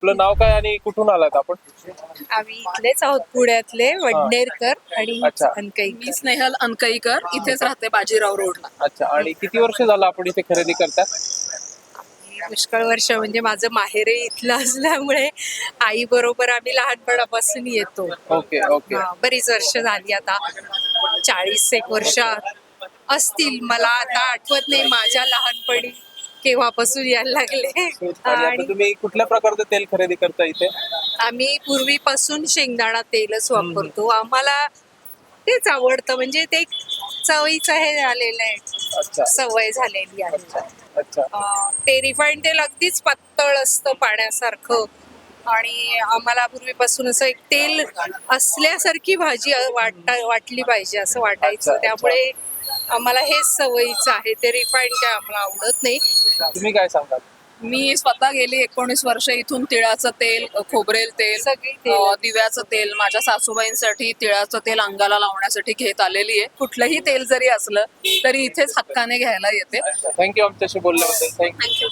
आपलं नाव काय आणि कुठून आलात आपण? आम्ही इथलेच आहोत, पुण्यातले वडनेरकर आणि अच्छा. अनकई. मी स्नेहल अनकईकर, इथेच राहते बाजीराव रोडला. अच्छा, आणि किती वर्ष झालं आपण इथे खरेदी करता? पुष्कळ वर्ष, म्हणजे माझं माहेरही इथलं असल्यामुळे आई बरोबर आम्ही लहानपणापासून येतो. Okay okay. बरीच वर्ष झाली आता, 40 एक वर्ष असतील. मला आता आठवत नाही माझ्या लहानपणी केव्हापासून यायला लागले. आणि आता आणि तुम्ही कुठल्या प्रकारचं तेल खरेदी करता इथे? आम्ही पूर्वीपासून शेंगदाणा तेलच वापरतो. आम्हाला तेच आवडतं, म्हणजे ते एक चवीचं हे झालेलं आहे, अच्छा सवय झालेली आहे. अच्छा. ते रिफाईंड तेल अगदीच पातळ असतं पाण्यासारखं, आणि आम्हाला पूर्वीपासून असं एक तेल असल्यासारखी भाजी वाटली पाहिजे असं वाटायचं. अच्छा. त्यामुळे आम्हाला हेच सवयीचं आहे. ते रिफाईंड काय आम्हाला आवडत नाही. तुम्ही काय सांगाल? मी स्वतः गेली 19 वर्ष इथून तिळाचं तेल, खोबरेल तेल, सगळी तेलं. दिव्याचं तेल माझ्या सासूबाईंसाठी तिळाचं तेल अंगाला लावण्यासाठी घेत आलेली आहे. कुठलंही तेल जरी असलं तरी इथेच हक्काने घ्यायला येते. थँक्यू आमच्याशी बोलल्याबद्दल. थँक्यू. थँक्यू.